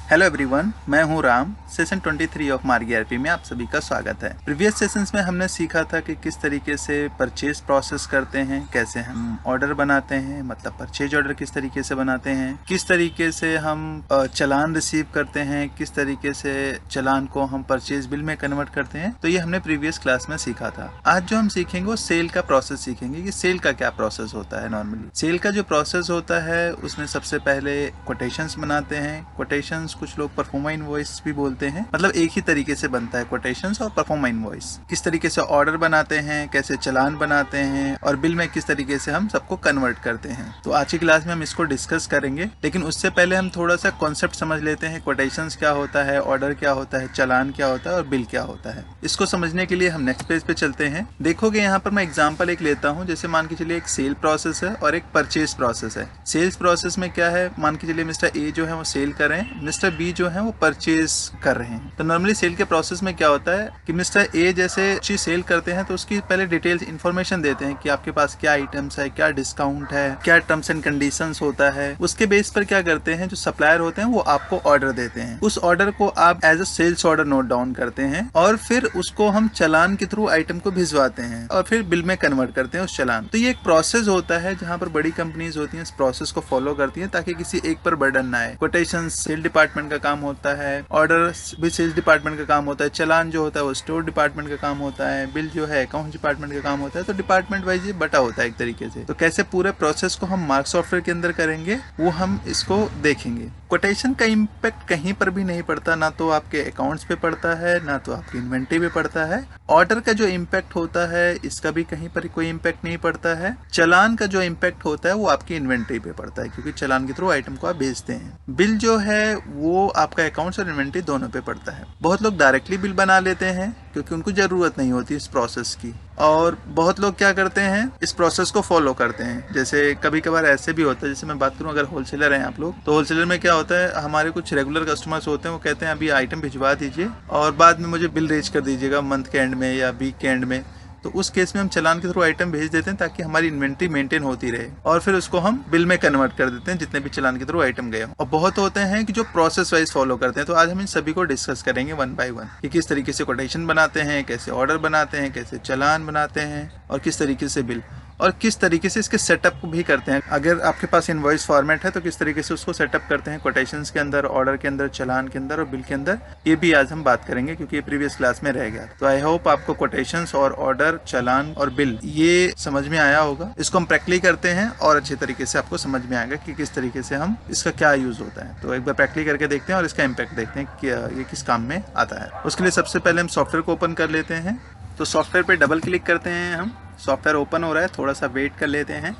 Hello everyone, मैं हूं Ram. Session 23 of मार्गी आरपी में आप सभी का स्वागत है। प्रीवियस सेशंस में हमने सीखा था कि किस तरीके से परचेज प्रोसेस करते हैं, कैसे हम ऑर्डर बनाते हैं, मतलब परचेज ऑर्डर किस तरीके से बनाते हैं, किस तरीके से हम चालान रिसीव करते हैं, किस तरीके से चालान को हम परचेज बिल में कन्वर्ट करते हैं। तो ये हमने प्रीवियस क्लास में सीखा था। आज जो हम सीखेंगे वो सेल का प्रोसेस सीखेंगे कि सेल का क्या प्रोसेस होता है। नॉर्मली सेल का जो प्रोसेस होता है उसमें सबसे पहले कोटेशंस बनाते हैं। कोटेशंस कुछ लोग परफॉर्मा इनवॉइस भी बोलते हैं, मतलब एक ही तरीके से बनता है कोटेशंस और परफॉर्मा इनवॉइस। किस तरीके से ऑर्डर बनाते हैं, कैसे चालान बनाते हैं और बिल में किस तरीके से हम सबको कन्वर्ट करते हैं। तो आज की क्लास में हम इसको डिस्कस करेंगे, लेकिन उससे पहले हम थोड़ा सा कॉन्सेप्ट समझ लेते हैं। कोटेशंस क्या होता है, ऑर्डर क्या होता है, चालान क्या होता है और बिल क्या होता है। इसको समझने के लिए हम नेक्स्ट पेज पे चलते हैं। देखोगे यहाँ पर मैं एग्जाम्पल एक लेता हूँ। जैसे मान के चलिए एक सेल प्रोसेस है और एक परचेज प्रोसेस है। सेल्स प्रोसेस में क्या है, मान के चलिए मिस्टर ए जो है वो सेल कर रहे हैं, मिस्टर बी जो है वो परचेज कर रहे हैं। तो नॉर्मली सेल के प्रोसेस में क्या होता है कि मिस्टर ए जैसे चीज सेल करते हैं तो उसकी पहले डिटेल्स इन्फॉर्मेशन देते हैं कि आपके पास क्या आइटम्स है, क्या डिस्काउंट है, क्या टर्म्स एंड कंडीशंस होता है। उसके बेस पर क्या करते हैं, जो सप्लायर होते हैं वो आपको ऑर्डर देते हैं। उस ऑर्डर को आप as a sales order note down करते हैं और फिर उसको हम चालान के थ्रू आइटम को भिजवाते हैं और फिर बिल में कन्वर्ट करते हैं उस चालान। तो ये एक प्रोसेस होता है जहाँ पर बड़ी कंपनीज होती हैं इस प्रोसेस को फॉलो करती हैं ताकि किसी एक पर बर्डन ना आए। कोटेशन सेल डिपार्टमेंट का काम होता है, ऑर्डर भी सेल्स डिपार्टमेंट का काम होता है, चालान जो होता है वो स्टोर डिपार्टमेंट का काम होता है, बिल जो है अकाउंट डिपार्टमेंट का काम होता है। तो डिपार्टमेंट वाइज ये बटा होता है एक तरीके से। तो कैसे पूरे प्रोसेस को हम मार्क सॉफ्टवेयर के अंदर करेंगे वो हम इसको देखेंगे। कोटेशन का इम्पैक्ट कहीं पर भी नहीं पड़ता, ना तो आपके अकाउंट्स पे पड़ता है ना तो आपकी इन्वेंटरी पे पड़ता है। ऑर्डर का जो इम्पैक्ट होता है इसका भी कहीं पर कोई इम्पैक्ट नहीं पड़ता है। चालान का जो इम्पैक्ट होता है वो आपकी इन्वेंटरी पे पड़ता है क्योंकि चालान के थ्रू आइटम को आप भेजते हैं। बिल जो है वो आपका अकाउंट्स और इन्वेंटरी दोनों पे पड़ता है। बहुत लोग डायरेक्टली बिल बना लेते हैं क्योंकि उनको जरूरत नहीं होती इस प्रोसेस की, और बहुत लोग क्या करते हैं इस प्रोसेस को फॉलो करते हैं। जैसे कभी कभार ऐसे भी होता है, जैसे मैं बात करूं अगर होलसेलर हैं आप लोग, तो होलसेलर में क्या होता है, हमारे कुछ रेगुलर कस्टमर्स होते हैं, वो कहते हैं अभी आइटम भिजवा दीजिए और बाद में मुझे बिल रेज कर दीजिएगा मंथ के एंड में या वीक के एंड में। तो उस केस में हम चालान के थ्रू आइटम भेज देते हैं ताकि हमारी इन्वेंट्री मेंटेन होती रहे और फिर उसको हम बिल में कन्वर्ट कर देते हैं जितने भी चालान के थ्रू आइटम गए। और बहुत होते हैं कि जो प्रोसेस वाइज फॉलो करते हैं। तो आज हम इन सभी को डिस्कस करेंगे वन बाय वन कि किस तरीके से कोटेशन बनाते हैं, कैसे ऑर्डर बनाते हैं, कैसे चालान बनाते हैं और किस तरीके से बिल, और किस तरीके से इसके सेटअप भी करते हैं। अगर आपके पास इनवॉइस फॉर्मेट है तो किस तरीके से उसको सेटअप करते हैं कोटेशंस के अंदर, ऑर्डर के अंदर, चालान के अंदर और बिल के अंदर। ये भी आज हम बात करेंगे क्योंकि ये प्रीवियस क्लास में रह गया। तो आई होप आपको कोटेशंस और ऑर्डर, चालान और बिल ये समझ में आया होगा। इसको हम प्रैक्टिकली करते हैं और अच्छे तरीके से आपको समझ में आएगा कि किस तरीके से हम इसका क्या यूज होता है। तो एक बार प्रैक्टिकली करके देखते हैं और इसका इम्पैक्ट देखते हैं कि ये किस काम में आता है। उसके लिए सबसे पहले हम सॉफ्टवेयर को ओपन कर लेते हैं। तो सॉफ्टवेयर पे डबल क्लिक करते हैं हम। सॉफ्टवेयर ओपन हो रहा है, थोड़ा सा वेट कर लेते हैं।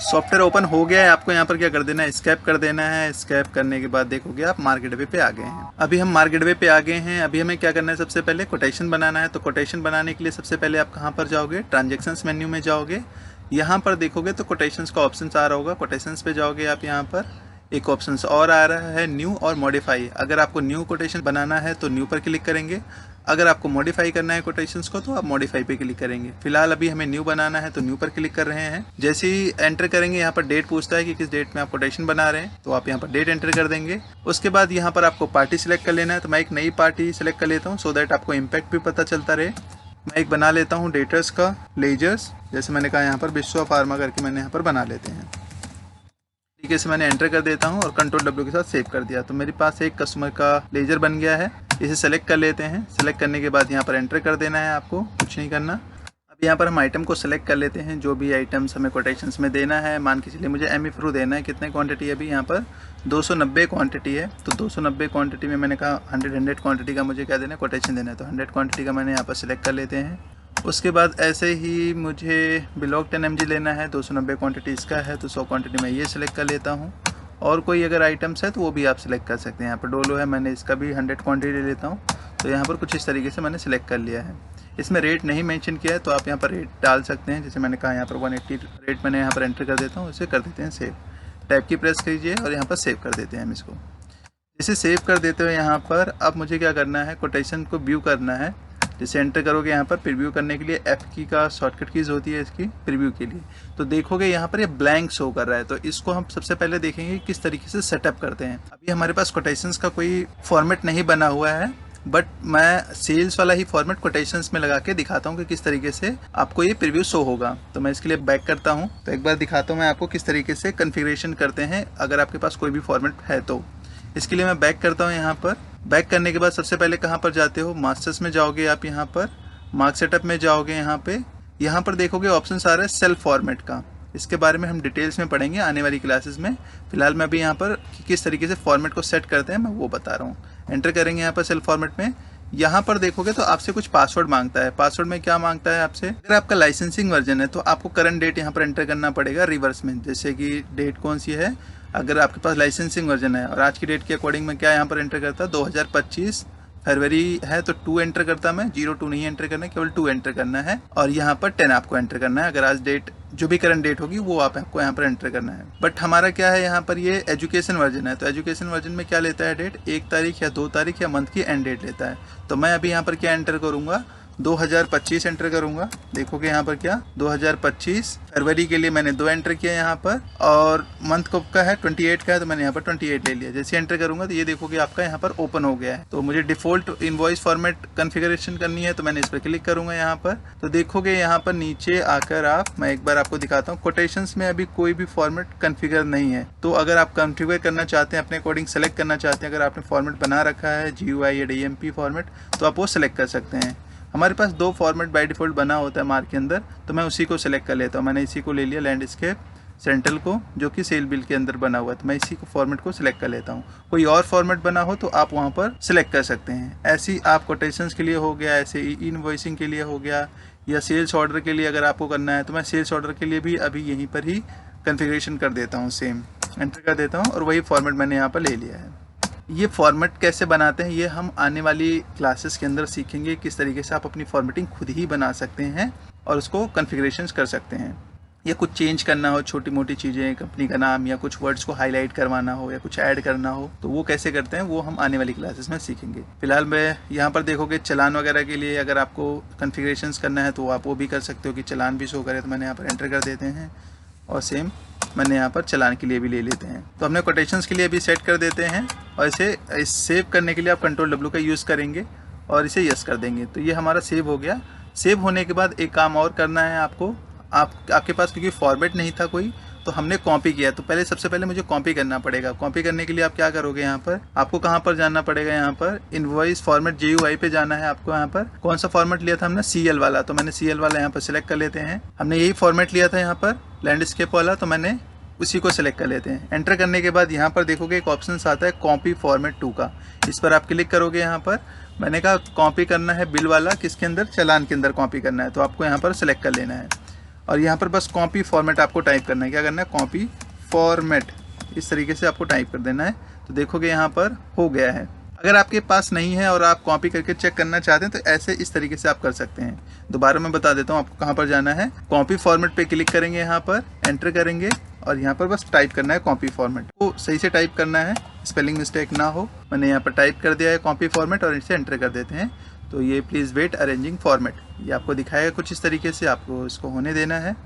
सॉफ्टवेयर ओपन हो गया है। आपको यहाँ पर क्या कर देना है, एस्केप कर देना है। एस्केप करने के बाद देखोगे आप मार्केट वे पे आ गए हैं। अभी हम मार्केट वे पे आ गए हैं। अभी हमें क्या करना है, सबसे पहले कोटेशन बनाना है। तो कोटेशन बनाने के लिए सबसे पहले आप कहाँ पर जाओगे, ट्रांजेक्शन्स मेन्यू में जाओगे। यहाँ पर देखोगे तो कोटेशंस का ऑप्शन आ रहा होगा। कोटेशंस पे जाओगे आप, यहाँ पर एक ऑप्शन और आ रहा है न्यू और मॉडिफाई। अगर आपको न्यू कोटेशन बनाना है तो न्यू पर क्लिक करेंगे। अगर आपको मॉडिफाई करना है कोटेशंस को तो आप मॉडिफाई पे क्लिक करेंगे। फिलहाल अभी हमें न्यू बनाना है तो न्यू पर क्लिक कर रहे हैं। जैसे ही एंटर करेंगे यहाँ पर डेट पूछता है कि किस डेट में आप कोटेशन बना रहे हैं, तो आप यहाँ पर डेट एंटर कर देंगे। उसके बाद यहाँ पर आपको पार्टी सिलेक्ट कर लेना है। तो मैं एक नई पार्टी सिलेक्ट कर लेता हूँ सो दैट आपको इम्पैक्ट भी पता चलता रहे। मैं एक बना लेता हूँ डेटर्स का लेजर्स, जैसे मैंने कहा यहाँ पर विश्व फार्मा करके मैंने यहाँ पर बना लेते हैं। ठीक है, से मैंने एंटर कर देता हूँ और कंट्रोल डब्ल्यू के साथ सेव कर दिया। तो मेरे पास एक कस्टमर का लेजर बन गया है। इसे सेलेक्ट कर लेते हैं। सेलेक्ट करने के बाद यहाँ पर एंटर कर देना है, आपको कुछ नहीं करना। अब यहाँ पर हम आइटम को सेलेक्ट कर लेते हैं, जो भी आइटम्स हमें कोटेशंस में देना है। मान के चलिए मुझे एमी फ्रू देना है। कितने क्वांटिटी है, अभी यहाँ पर 290 क्वांटिटी है। तो 290 क्वांटिटी में मैंने कहा 100 क्वांटिटी का मुझे क्या देना है, कोटेशन देना है। तो 100 क्वांटिटी का मैंने यहाँ पर सिलेक्ट कर लेते हैं। उसके बाद ऐसे ही मुझे बिलॉग 10 mg लेना है। 290 क्वांटिटी इसका है तो 100 क्वांटिटी मैं ये सिलेक्ट कर लेता हूँ। और कोई अगर आइटम्स है तो वो भी आप सिलेक्ट कर सकते हैं। यहाँ पर डोलो है, मैंने इसका भी 100 क्वांटिटी ले लेता हूँ। तो यहाँ पर कुछ इस तरीके से मैंने सिलेक्ट कर लिया है। इसमें रेट नहीं मेंशन किया है तो आप यहाँ पर रेट डाल सकते हैं। जैसे मैंने कहा यहाँ पर 180 रेट मैंने यहाँ पर एंटर कर देता हूँ। इसे कर देते हैं सेव। टैब की प्रेस कीजिए और यहाँ पर सेव कर देते हैं हम इसको। इसे सेव कर देते हुए यहाँ पर अब मुझे क्या करना है, कोटेशन को व्यू करना है। जैसे एंटर करोगे यहाँ पर प्रीव्यू करने के लिए F की का शॉर्टकट कीज होती है इसकी प्रीव्यू के लिए, तो देखोगे यहाँ पर ये ब्लैंक शो कर रहा है। तो इसको हम सबसे पहले देखेंगे किस तरीके से सेटअप करते हैं। अभी हमारे पास कोटेशंस का कोई फॉर्मेट नहीं बना हुआ है, बट मैं सेल्स वाला ही फॉर्मेट कोटेशंस में लगा के दिखाता हूँ कि किस तरीके से आपको ये प्रीव्यू शो होगा। तो मैं इसके लिए बैक करता हूँ, तो एक बार दिखाता हूँ मैं आपको किस तरीके से कॉन्फ़िगरेशन करते हैं अगर आपके पास कोई भी फॉर्मेट है तो। इसके लिए मैं बैक करता हूँ यहाँ पर। बैक करने के बाद सबसे पहले कहाँ पर जाते हो, मास्टर्स में जाओगे आप, यहाँ पर मार्क सेटअप में जाओगे, यहाँ पर देखोगे ऑप्शन आ रहा है सेल्फ फॉर्मेट का। इसके बारे में हम डिटेल्स में पढ़ेंगे आने वाली क्लासेस में। फिलहाल मैं अभी यहाँ पर किस तरीके से फॉर्मेट को सेट करते हैं मैं वो बता रहा हूँ। एंटर करेंगे यहाँ पर सेल्फ फॉर्मेट में। यहाँ पर देखोगे तो आपसे कुछ पासवर्ड मांगता है। पासवर्ड में क्या मांगता है आपसे, अगर आपका लाइसेंसिंग वर्जन है तो आपको करंट डेट यहाँ पर एंटर करना पड़ेगा रिवर्स में, जैसे कि डेट कौन सी है। अगर आपके पास लाइसेंसिंग वर्जन है और आज की डेट के अकॉर्डिंग मैं क्या यहाँ पर एंटर करता, 2025 फरवरी है तो 2 एंटर करता मैं, 02 नहीं एंटर करना है, केवल 2 एंटर करना है। और यहाँ पर 10 आपको एंटर करना है। अगर आज डेट जो भी करंट डेट होगी वो आपको यहाँ पर एंटर करना है। बट हमारा क्या है, यहाँ पर ये एजुकेशन वर्जन है, तो एजुकेशन वर्जन में क्या लेता है डेट, 1 तारीख या 2 तारीख या मंथ की एंड डेट लेता है। तो मैं अभी यहाँ पर क्या एंटर करूँगा, 2025 एंटर करूंगा। देखोगे यहाँ पर क्या 2025 फरवरी के लिए मैंने 2 एंटर किया यहाँ पर, और मंथ कब का है 28 का है तो मैंने यहाँ पर 28 ले लिया। जैसे एंटर करूंगा तो ये देखोगे आपका यहाँ पर ओपन हो गया है। तो मुझे डिफॉल्ट इनवॉइस फॉर्मेट कॉन्फ़िगरेशन करनी है तो मैंने इस पर क्लिक करूंगा यहाँ पर। तो देखोगे यहाँ पर नीचे आकर मैं एक बार आपको दिखाता हूँ, कोटेशंस में अभी कोई भी फॉर्मेट कॉन्फ़िगर नहीं है। तो अगर आप कॉन्फ़िगर करना चाहते हैं, अपने अकॉर्डिंग सेलेक्ट करना चाहते हैं, अगर आपने फॉर्मेट बना रखा है GUI या DMP फॉर्मेट तो आप वो सेलेक्ट कर सकते हैं। हमारे पास 2 फॉर्मेट बाय डिफ़ॉल्ट बना होता है मार्क के अंदर, तो मैं उसी को सिलेक्ट कर लेता हूँ। मैंने इसी को ले लिया, लैंडस्केप सेंट्रल को, जो कि सेल बिल के अंदर बना हुआ है, तो मैं इसी को फॉर्मेट को सिलेक्ट कर लेता हूँ। कोई और फॉर्मेट बना हो तो आप वहाँ पर सिलेक्ट कर सकते हैं। ऐसी आप कोटेशंस के लिए हो गया, ऐसे इनवॉइसिंग के लिए हो गया, या सेल्स ऑर्डर के लिए अगर आपको करना है तो मैं सेल्स ऑर्डर के लिए भी अभी यहीं पर ही कॉन्फ़िगरेशन कर देता हूँ, सेम एंटर कर देता हूँ और वही फॉर्मेट मैंने यहाँ पर ले लिया है। ये फॉर्मेट कैसे बनाते हैं ये हम आने वाली क्लासेस के अंदर सीखेंगे, किस तरीके से आप अपनी फॉर्मेटिंग खुद ही बना सकते हैं और उसको कॉन्फ़िगरेशंस कर सकते हैं। या कुछ चेंज करना हो, छोटी मोटी चीज़ें, कंपनी का नाम या कुछ वर्ड्स को हाईलाइट करवाना हो या कुछ ऐड करना हो, तो वो कैसे करते हैं वो हम आने वाली क्लासेस में सीखेंगे। फिलहाल मैं यहाँ पर देखोगे चलान वगैरह के लिए अगर आपको कॉन्फ़िगरेशंस करना है तो आप वो भी कर सकते हो कि चलान भी शो करे, तो मैंने यहाँ पर एंटर कर देते हैं और सेम मैंने यहाँ पर चलान के लिए भी ले लेते हैं। तो हमने कोटेशंस के लिए भी सेट कर देते हैं और इसे सेव करने के लिए आप Ctrl+W का यूज़ करेंगे और इसे यस कर देंगे। तो ये हमारा सेव हो गया। सेव होने के बाद एक काम और करना है आपको, आपके पास क्योंकि फॉर्मेट नहीं था कोई तो हमने कॉपी किया, तो पहले सबसे पहले मुझे कॉपी करना पड़ेगा। कॉपी करने के लिए आप क्या करोगे, यहाँ पर आपको कहाँ पर जाना पड़ेगा, यहाँ पर इनवॉइस फॉर्मेट GUI पे जाना है आपको। यहाँ पर कौन सा फॉर्मेट लिया था हमने, CL वाला, तो मैंने CL वाला यहाँ पर सिलेक्ट कर लेते हैं। हमने यही फॉर्मेट लिया था यहाँ पर लैंडस्केप वाला, तो मैंने उसी को सिलेक्ट कर लेते हैं। एंटर करने के बाद यहाँ पर देखोगे एक ऑप्शन आता है कॉपी फॉर्मेट 2 का, इस पर आप क्लिक करोगे। यहाँ पर मैंने कहा कॉपी करना है बिल वाला, किसके अंदर, चलान के अंदर कॉपी करना है, तो आपको यहाँ पर सिलेक्ट कर लेना है और यहाँ पर बस कॉपी फॉर्मेट आपको टाइप करना है। क्या करना है, कॉपी फॉर्मेट, इस तरीके से आपको टाइप कर देना है। तो देखोगे यहाँ पर हो गया है। अगर आपके पास नहीं है और आप कॉपी करके चेक करना चाहते हैं तो ऐसे इस तरीके से आप कर सकते हैं। दोबारा मैं बता देता हूँ आपको कहाँ पर जाना है। कॉपी फॉर्मेट पे क्लिक करेंगे, यहाँ पर एंटर करेंगे और यहाँ पर बस टाइप करना है कॉपी फॉर्मेट। तो सही से टाइप करना है, स्पेलिंग मिस्टेक ना हो। मैंने यहाँ पर टाइप कर दिया है कॉपी फॉर्मेट और इसे एंटर कर देते हैं। तो ये प्लीज़ वेट अरेंजिंग फॉर्मेट, ये आपको दिखाएगा कुछ इस तरीके से, आपको इसको होने देना है।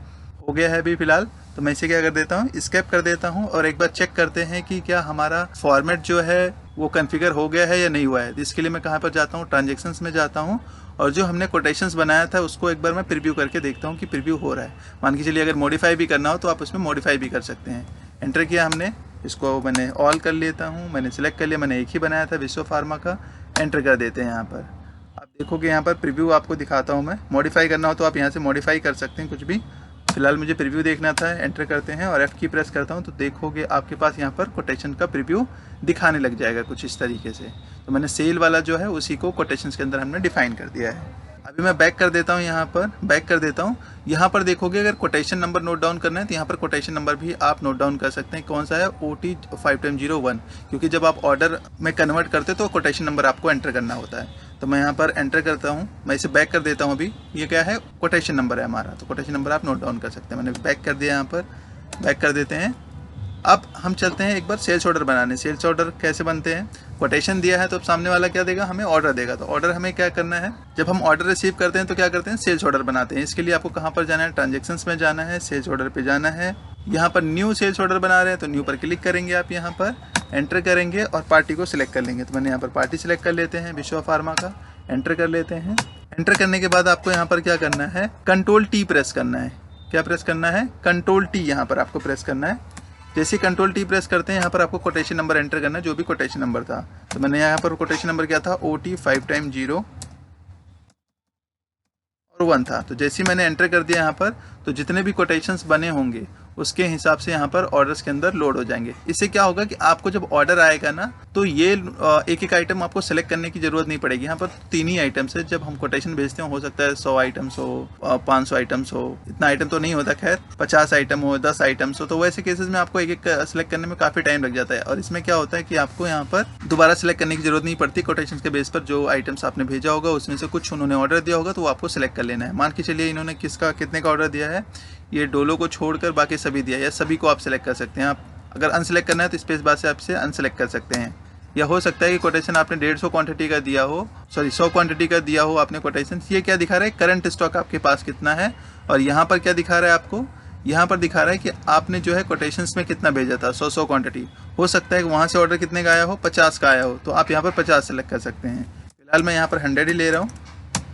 हो गया है अभी फ़िलहाल, तो मैं इसे क्या कर देता हूँ, एस्केप कर देता हूँ और एक बार चेक करते हैं कि क्या हमारा फॉर्मेट जो है वो कॉन्फ़िगर हो गया है या नहीं हुआ है। इसके लिए मैं कहाँ पर जाता हूँ, ट्रांजैक्शंस में जाता हूँ और जो हमने कोटेशंस बनाया था उसको एक बार मैं प्रीव्यू करके देखता हूँ कि प्रीव्यू हो रहा है। मान के चलिए अगर मॉडिफाई भी करना हो तो आप उसमें मॉडिफाई भी कर सकते हैं। एंटर किया हमने, इसको मैंने ऑल कर लेता हूँ, मैंने सिलेक्ट कर लिया, मैंने एक ही बनाया था विश्व फार्मा का। एंटर कर देते हैं यहाँ पर। आप देखोगे यहाँ पर प्रीव्यू आपको दिखाता हूँ मैं। मॉडिफाई करना हो तो आप यहाँ से मॉडिफाई कर सकते हैं कुछ भी। फिलहाल मुझे प्रीव्यू देखना था, एंटर करते हैं और F की प्रेस करता हूं तो देखोगे आपके पास यहाँ पर कोटेशन का प्रीव्यू दिखाने लग जाएगा कुछ इस तरीके से। तो मैंने सेल वाला जो है उसी को कोटेशंस के अंदर हमने डिफाइन कर दिया है। अभी मैं बैक कर देता हूँ, यहाँ पर बैक कर देता हूँ। यहाँ पर देखोगे अगर कोटेशन नंबर नोट डाउन करना है तो यहाँ पर कोटेशन नंबर भी आप नोट डाउन कर सकते हैं। कौन सा है, OT 501, क्योंकि जब आप ऑर्डर में कन्वर्ट करते तो कोटेशन नंबर आपको एंटर करना होता है। तो मैं यहाँ पर एंटर करता हूँ, मैं इसे बैक कर देता हूँ। अभी ये क्या है, कोटेशन नंबर है हमारा, तो कोटेशन नंबर आप नोट डाउन कर सकते हैं। मैंने बैक कर दिया, यहाँ पर बैक कर देते हैं अब हम चलते हैं एक बार सेल्स ऑर्डर बनाने। सेल्स ऑर्डर कैसे बनते हैं, कोटेशन दिया है तो अब सामने वाला क्या देगा, हमें ऑर्डर देगा। तो ऑर्डर हमें क्या करना है, जब हम ऑर्डर रिसीव करते हैं तो क्या करते हैं, सेल्स ऑर्डर बनाते हैं। इसके लिए आपको कहाँ पर जाना है, ट्रांजेक्शन्स में जाना है, सेल्स ऑर्डर पे जाना है। यहाँ पर न्यू सेल्स ऑर्डर बना रहे हैं तो न्यू पर क्लिक करेंगे, आप यहाँ पर एंटर करेंगे और पार्टी को सिलेक्ट कर लेंगे। तो मैंने यहाँ पर पार्टी सिलेक्ट कर लेते हैं, विश्वा फार्मा का, एंटर कर लेते हैं। एंटर करने के बाद आपको यहाँ पर क्या करना है, कंट्रोल टी प्रेस करना है। क्या प्रेस करना है, कंट्रोल टी यहाँ पर आपको प्रेस करना है। जैसे कंट्रोल टी प्रेस करते हैं यहाँ पर आपको कोटेशन नंबर एंटर करना है, जो भी कोटेशन नंबर था। तो मैंने यहाँ पर कोटेशन नंबर क्या था, OT 5 टाइम 0 और 1 था। तो जैसे ही मैंने एंटर कर दिया यहाँ पर, तो जितने भी कोटेशंस बने होंगे उसके हिसाब से यहाँ पर ऑर्डर्स के अंदर लोड हो जाएंगे। इससे क्या होगा कि आपको जब ऑर्डर आएगा ना, तो ये एक एक आइटम आपको सेलेक्ट करने की जरूरत नहीं पड़ेगी। यहाँ पर 3 ही आइटम्स है। जब हम कोटेशन भेजते हो सकता है 100 आइटम्स हो, 500 आइटम्स हो, इतना आइटम तो नहीं होता, खैर 50 आइटम हो, 10 आइटम्स हो, तो वैसे केसेस में आपको एक एक सेलेक्ट करने में काफ़ी टाइम लग जाता है। और इसमें क्या होता है कि आपको यहाँ पर दोबारा सेलेक्ट करने की जरूरत नहीं पड़ती। कोटेशन के बेस पर जो आइटम्स आपने भेजा होगा उसमें से कुछ उन्होंने ऑर्डर दिया होगा तो वो आपको सेलेक्ट कर लेना है। मान के चलिए इन्होंने कितने का ऑर्डर दिया है, ये डोलो को छोड़कर बाकी सभी दिया, या सभी को आप सेलेक्ट कर सकते हैं। आप अगर अनसेलेक्ट करना है तो स्पेस बार से आप इसे अनसेलेक्ट कर सकते हैं। या हो सकता है कि कोटेशन आपने 150 क्वांटिटी का दिया हो, 100 क्वांटिटी का दिया हो आपने कोटेशन। ये क्या दिखा रहा है, करंट स्टॉक आपके पास कितना है। और यहाँ पर क्या दिखा रहा है आपको, यहाँ पर दिखा रहा है कि आपने जो है कोटेशंस में कितना भेजा था, 100 क्वांटिटी। हो सकता है कि वहाँ से ऑर्डर कितने का आया हो, 50 का आया हो, तो आप यहाँ पर 50 सेलेक्ट कर सकते हैं। फिलहाल मैं यहाँ पर 100 ही ले रहा हूँ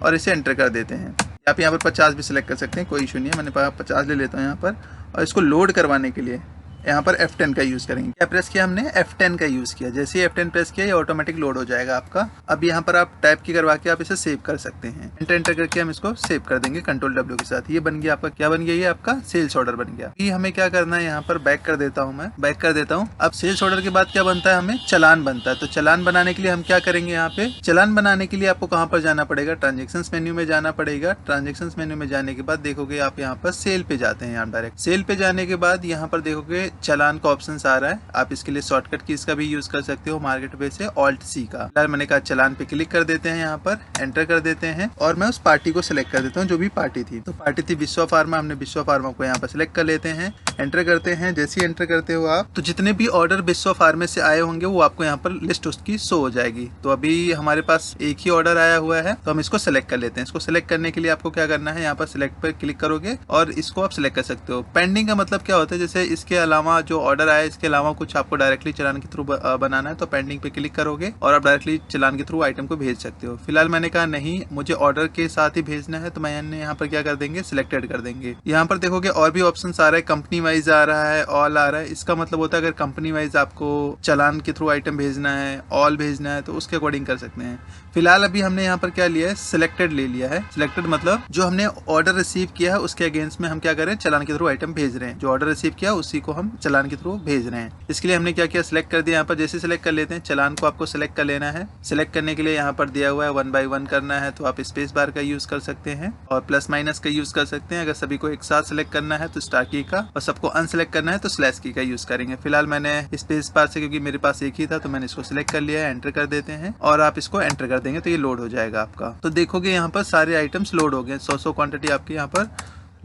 और इसे एंटर कर देते हैं। आप यहाँ पर 50 भी सिलेक्ट कर सकते हैं, कोई इशू नहीं है। मैंने 50 ले लेता हूँ यहाँ पर। और इसको लोड करवाने के लिए यहाँ पर F10 का यूज़ करेंगे। क्या प्रेस किया हमने, F10 का यूज़ किया। जैसे ही F10 प्रेस किया ये ऑटोमेटिक लोड हो जाएगा आपका। अब यहाँ पर आप टाइप की करवा के आप इसे सेव कर सकते हैं। एंटर करके हम इसको सेव कर देंगे कंट्रोल W के साथ। ये बन गया आपका, क्या बन गया, ये आपका सेल्स ऑर्डर बन गया। ये हमें क्या करना है, यहाँ पर बैक कर देता हूँ मैं, बैक कर देता हूँ। अब सेल्स ऑर्डर के बाद क्या बनता है, हमें चालान बनता है। तो चालान बनाने के लिए हम क्या करेंगे, यहाँ पे चालान बनाने के लिए आपको कहाँ पर जाना पड़ेगा, ट्रांजेक्शन्स मेन्यू में जाना पड़ेगा। ट्रांजेक्शन्स मेन्यू में जाने के बाद देखोगे आप यहाँ पर सेल पे जाते हैं। यहाँ डायरेक्ट सेल पे जाने के बाद यहाँ पर देखोगे चालान का ऑप्शन आ रहा है। आप इसके लिए शॉर्टकट कीज का भी यूज कर सकते हो, मार्केट पे से Alt C का। फिलहाल मैंने कहा चालान पे क्लिक कर देते हैं, यहाँ पर एंटर कर देते हैं और मैं उस पार्टी को सिलेक्ट कर देता हूँ जो भी पार्टी थी। तो पार्टी थी विश्वा फार्मा, हमने विश्वा फार्मा को यहाँ पर सिलेक्ट कर लेते हैं, एंटर करते हैं। जैसे ही एंटर करते हो आप, तो जितने भी ऑर्डर विश्वा फार्मा से आए होंगे वो आपको यहाँ पर लिस्ट उसकी शो हो जाएगी। तो अभी हमारे पास एक ही ऑर्डर आया हुआ है तो हम इसको सिलेक्ट कर लेते हैं। इसको सिलेक्ट करने के लिए आपको क्या करना है, यहाँ पर सिलेक्ट पर क्लिक करोगे और इसको आप सिलेक्ट कर सकते हो। पेंडिंग का मतलब क्या होता है, जैसे इसके अलावा जो ऑर्डर आया इसके अलावा कुछ आपको डायरेक्टली चालान के थ्रू बनाना है तो पेंडिंग पे क्लिक करोगे और आप डायरेक्टली चालान के थ्रू आइटम को भेज सकते हो। फिलहाल मैंने कहा नहीं, मुझे ऑर्डर के साथ ही भेजना है तो मैंने यहाँ पर क्या कर देंगे, सिलेक्टेड कर देंगे। यहाँ पर देखोगे और भी ऑप्शन आ रहा है, कंपनी वाइज आ रहा है, ऑल आ रहा है। इसका मतलब होता है अगर कंपनी वाइज आपको चालान के थ्रू आइटम भेजना है, ऑल भेजना है तो उसके अकॉर्डिंग कर सकते हैं। फिलहाल अभी हमने यहाँ पर क्या लिया है, सिलेक्टेड ले लिया है। सिलेक्टेड मतलब जो हमने ऑर्डर रिसीव किया है उसके अगेंस्ट में हम क्या करें, चालान के थ्रू आइटम भेज रहे हैं। जो ऑर्डर रिसीव किया उसी को हम चालान के थ्रू भेज रहे हैं। इसके लिए हमने क्या किया, सिलेक्ट कर दिया। यहाँ पर जैसे सिलेक्ट कर लेते हैं, चालान को आपको सिलेक्ट कर लेना है। सिलेक्ट करने के लिए यहाँ पर दिया हुआ है 1 by 1 करना है तो आप स्पेस बार का यूज कर सकते हैं और प्लस माइनस का यूज कर सकते हैं। अगर सभी को एक साथ सिलेक्ट करना है तो स्टार की का, और सबको अनसिलेक्ट करना है तो स्लैश की का यूज करेंगे। फिलहाल मैंने स्पेस बार से, क्योंकि मेरे पास एक ही था तो मैंने इसको सिलेक्ट कर लिया है, एंटर कर देते हैं और आप इसको एंटर कर देंगे तो ये लोड हो जाएगा आपका। तो देखोगे यहाँ पर सारे आइटम्स लोड हो गए, 100 क्वांटिटी आपके यहाँ पर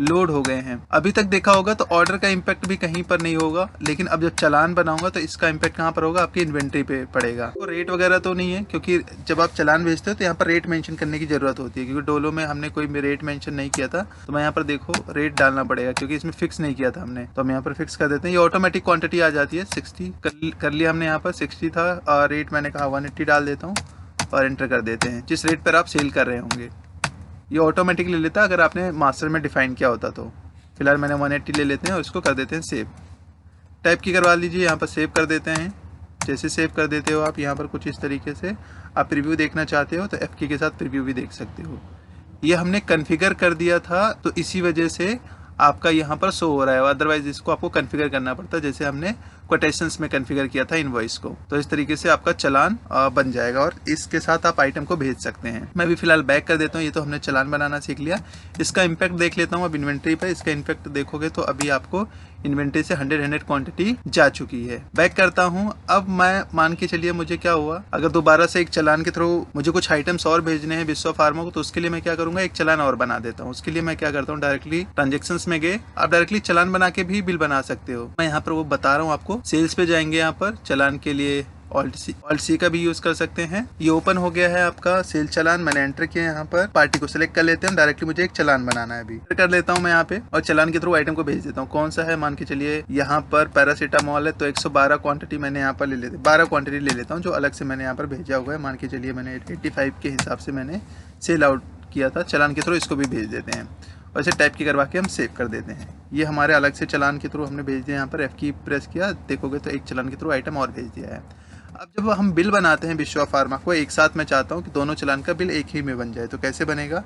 लोड हो गए हैं। अभी तक देखा होगा तो ऑर्डर का इम्पैक्ट भी कहीं पर नहीं होगा, लेकिन अब जब चालान बनाऊंगा तो इसका इम्पैक्ट कहाँ पर होगा, आपकी इन्वेंट्री पे पड़ेगा। तो रेट वगैरह तो नहीं है, क्योंकि जब आप चालान भेजते हो तो यहाँ पर रेट मेंशन करने की जरूरत होती है, क्योंकि डोलो में हमने कोई रेट मेंशन नहीं किया था। तो मैं यहाँ पर देखो रेट डालना पड़ेगा, क्योंकि इसमें फिक्स नहीं किया था हमने, तो हम यहाँ पर फिक्स कर देते हैं। ये ऑटोमेटिक क्वांटिटी आ जाती है। 60 कर लिया हमने, यहाँ पर 60 था और रेट मैंने कहा 180 डाल देता हूँ और एंटर कर देते हैं, जिस रेट पर आप सेल कर रहे होंगे। ये ऑटोमेटिक ले लेता अगर आपने मास्टर में डिफाइन किया होता तो। फिलहाल मैंने 180 ले लेते हैं और इसको कर देते हैं सेव। टाइप की करवा लीजिए, यहाँ पर सेव कर देते हैं। जैसे सेव कर देते हो आप यहाँ पर कुछ इस तरीके से, आप प्रीव्यू देखना चाहते हो तो F की के साथ प्रीव्यू भी देख सकते हो। ये हमने कॉन्फ़िगर कर दिया था तो इसी वजह से आपका यहाँ पर शो हो रहा है, अदरवाइज इसको आपको कॉन्फ़िगर करना पड़ता है। जैसे हमने कोटेशंस में कॉन्फ़िगर किया था इनवॉइस को। तो इस तरीके से आपका चालान बन जाएगा और इसके साथ आप आइटम को भेज सकते हैं। मैं भी फिलहाल बैक कर देता हूँ। ये तो हमने चालान बनाना सीख लिया। इसका इम्पैक्ट देख लेता हूँ अब इन्वेंट्री पर। इसका इम्पैक्ट देखोगे तो अभी आपको इन्वेंट्री से 100 क्वांटिटी जा चुकी है। बैक करता हूँ। अब मैं मान के चलिए मुझे क्या हुआ, अगर दोबारा से एक चालान के थ्रू मुझे कुछ आइटम्स और भेजने हैं विश्व फार्मा को, तो उसके लिए मैं क्या करूंगा, एक चालान और बना देता हूँ। उसके लिए मैं क्या करता हूँ, डायरेक्टली ट्रांजेक्शंस में गए। आप डायरेक्टली चालान बना के भी बिल बना सकते हो। मैं यहाँ पर वो बता रहा हूँ आपको। सेल्स पे जाएंगे, यहाँ पर चालान के लिए ऑल्ट सी का भी यूज कर सकते हैं। ये ओपन हो गया है आपका सेल चालान। मैंने एंटर किया यहाँ पर। पार्टी को सिलेक्ट कर लेते हैं। डायरेक्टली मुझे एक चालान बनाना है, अभी कर लेता हूँ मैं यहाँ पे और चालान के थ्रू आइटम को भेज देता हूँ। कौन सा है, मान के चलिए यहाँ पर पैरासीटामोल है, तो 112 क्वांटिटी मैंने यहाँ पर ले लेते 12 क्वांटिटी ले लेता हूँ, जो अलग से मैंने यहाँ पर भेजा हुआ है। मान के चलिए मैंने 85 के हिसाब से मैंने सेल आउट किया था। चालान के थ्रू इसको भी भेज देते हैं और इसे टाइप की करवा के हम सेव कर देते हैं। ये हमारे अलग से चालान के थ्रू हमने भेज दिया। यहाँ पर F की प्रेस किया, देखोगे तो एक चालान के थ्रू आइटम और भेज दिया है। अब जब हम बिल बनाते हैं विश्व फार्मा को एक साथ, मैं चाहता हूँ कि दोनों चालान का बिल एक ही में बन जाए, तो कैसे बनेगा।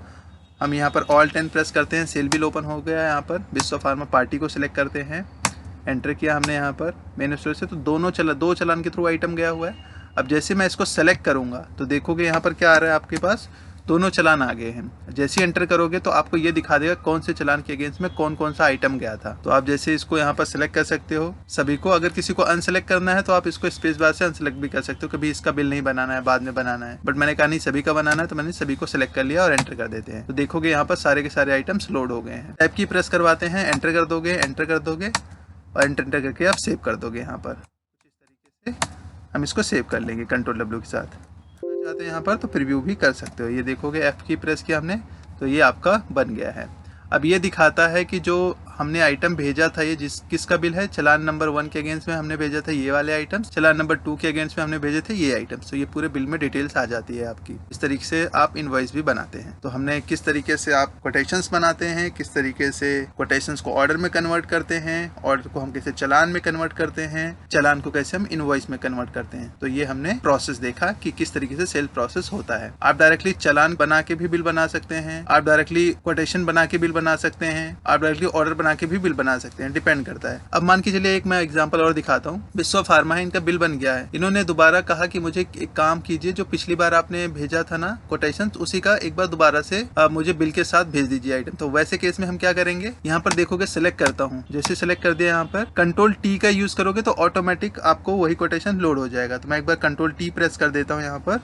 हम यहाँ पर ऑल 10 प्रेस करते हैं। सेल बिल ओपन हो गया है। यहाँ पर विश्व फार्मा पार्टी को सिलेक्ट करते हैं। एंटर किया हमने यहाँ पर मेन स्टोर से, तो दो चालान के थ्रू आइटम गया हुआ है। अब जैसे मैं इसको सेलेक्ट करूँगा तो देखोगे यहाँ पर क्या आ रहा है, आपके पास दोनों चालान आ गए हैं। जैसे ही एंटर करोगे तो आपको ये दिखा देगा कौन से चालान के अगेंस्ट में कौन कौन सा आइटम गया था। तो आप जैसे इसको यहाँ पर सिलेक्ट कर सकते हो सभी को। अगर किसी को अनसेलेक्ट करना है तो आप इसको स्पेस बार से अनसेलेक्ट भी कर सकते हो, कभी इसका बिल नहीं बनाना है, बाद में बनाना है। बट मैंने कहा नहीं, सभी का बनाना है, तो मैंने सभी को सिलेक्ट कर लिया और एंटर कर देते हैं। तो देखोगे यहाँ पर सारे के सारे आइटम्स लोड हो गए हैं। टाइप की प्रेस करवाते हैं, एंटर कर दोगे और एंटर करके आप सेव कर दोगे। यहाँ पर इस तरीके से हम इसको सेव कर लेंगे कंट्रोल W के साथ। चाहते हैं यहाँ पर तो प्रीव्यू भी कर सकते हो। ये देखोगे F की प्रेस किया हमने तो ये आपका बन गया है। अब ये दिखाता है कि जो हमने आइटम भेजा था ये किसका बिल है। चालान नंबर 1 के अगेंस्ट में हमने भेजा था ये वाले आइटम्स, चालान नंबर 2 के अगेंस्ट में हमने भेजे थे ये आइटम्स। तो ये पूरे बिल में डिटेल्स आ जाती है आपकी। इस तरीके से आप इनवॉइस भी बनाते हैं। तो हमने किस तरीके से आप कोटेशंस बनाते हैं, किस तरीके से कोटेशंस को ऑर्डर में कन्वर्ट करते हैं, ऑर्डर को हम कैसे चालान में कन्वर्ट करते हैं, चालान को कैसे हम इनवॉइस में कन्वर्ट करते हैं, तो ये हमने प्रोसेस देखा कि किस तरीके से सेल प्रोसेस होता है। आप डायरेक्टली चालान बना के भी बिल बना सकते हैं, आप डायरेक्टली कोटेशन बना के बिल बना सकते हैं, आप डायरेक्टली ऑर्डर बना के भी बिल बना सकते हैं, डिपेंड करता है। अब मान के चलिए एक मैं एग्जांपल और दिखाता हूँ। विश्व फार्मा है, इनका बिल बन गया है। इन्होंने दोबारा कहा कि मुझे एक काम कीजिए, जो पिछली बार आपने भेजा था ना कोटेशन, उसी का एक बार दोबारा से मुझे बिल के साथ भेज दीजिए आइटम। तो वैसे केस में हम क्या करेंगे, यहाँ पर देखोगे सिलेक्ट करता हूँ। जैसे सिलेक्ट कर दिया, यहाँ पर कंट्रोल T का यूज करोगे तो ऑटोमेटिक आपको वही कोटेशन लोड हो जाएगा। तो मैं एक बार कंट्रोल T प्रेस कर देता हूँ यहाँ पर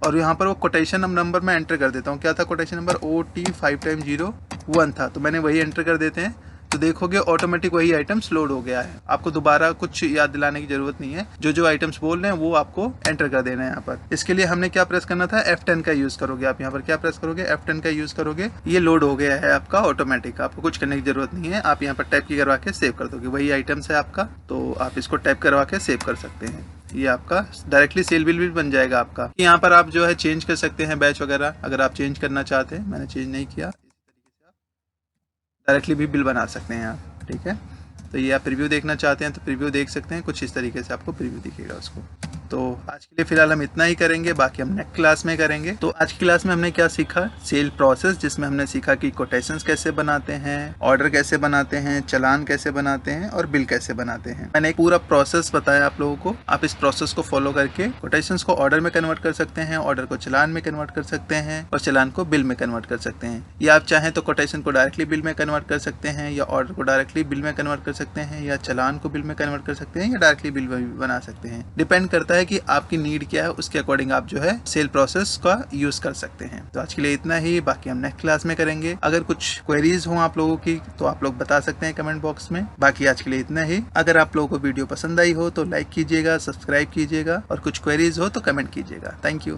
और यहाँ पर वो कोटेशन नंबर मैं एंटर कर देता हूँ। क्या था कोटेशन नंबर, OT 5x01 था, तो मैंने वही एंटर कर देते हैं। तो देखोगे ऑटोमेटिक वही आइटम्स लोड हो गया है। आपको दोबारा कुछ याद दिलाने की जरूरत नहीं है। जो आइटम्स बोल रहे हैं वो आपको एंटर कर देना है यहाँ पर। इसके लिए हमने क्या प्रेस करना था, F10 का यूज करोगे आप। यहाँ पर क्या प्रेस करोगे, F10 का यूज करोगे। ये लोड हो गया है आपका ऑटोमेटिक, आपको कुछ करने की जरूरत नहीं है। आप यहाँ पर टाइप की करवा के सेव कर दोगे, वही आइटम्स है आपका। तो आप इसको टाइप करवा के सेव कर सकते हैं। ये आपका डायरेक्टली सेल बिल भी बन जाएगा आपका। यहाँ पर आप जो है चेंज कर सकते हैं बैच वगैरह, अगर आप चेंज करना चाहते हैं। मैंने चेंज नहीं किया। इसी तरीके से आप डायरेक्टली भी बिल बना सकते हैं आप, ठीक है। तो ये आप प्रीव्यू देखना चाहते हैं तो प्रीव्यू देख सकते हैं। कुछ इस तरीके से आपको प्रीव्यू दिखेगा उसको। तो आज के लिए फिलहाल हम इतना ही करेंगे, बाकी हम नेक्स्ट क्लास में करेंगे। तो आज की क्लास में हमने क्या सीखा, सेल प्रोसेस, जिसमें हमने सीखा कि कोटेशंस कैसे बनाते हैं, ऑर्डर कैसे बनाते हैं, चालान कैसे बनाते हैं और बिल कैसे बनाते हैं। मैंने एक पूरा प्रोसेस बताया आप लोगों को। आप इस प्रोसेस को फॉलो करके कोटेशंस को ऑर्डर में कन्वर्ट कर सकते हैं, ऑर्डर को चालान में कन्वर्ट कर सकते हैं और चालान को बिल में कन्वर्ट कर सकते हैं। या आप चाहें तो कोटेशन को डायरेक्टली बिल में कन्वर्ट कर सकते हैं, या ऑर्डर को डायरेक्टली बिल में कन्वर्ट कर सकते हैं, या चालान को बिल में कन्वर्ट कर सकते हैं, या डायरेक्टली बिल भी बना सकते हैं। डिपेंड करता है कि आपकी नीड क्या है, उसके अकॉर्डिंग आप जो है सेल प्रोसेस का यूज कर सकते हैं। तो आज के लिए इतना ही, बाकी हम नेक्स्ट क्लास में करेंगे। अगर कुछ क्वेरीज हो आप लोगों की तो आप लोग बता सकते हैं कमेंट बॉक्स में। बाकी आज के लिए इतना ही। अगर आप लोगों को वीडियो पसंद आई हो तो लाइक कीजिएगा, सब्सक्राइब कीजिएगा और कुछ क्वेरीज हो तो कमेंट कीजिएगा। Thank you.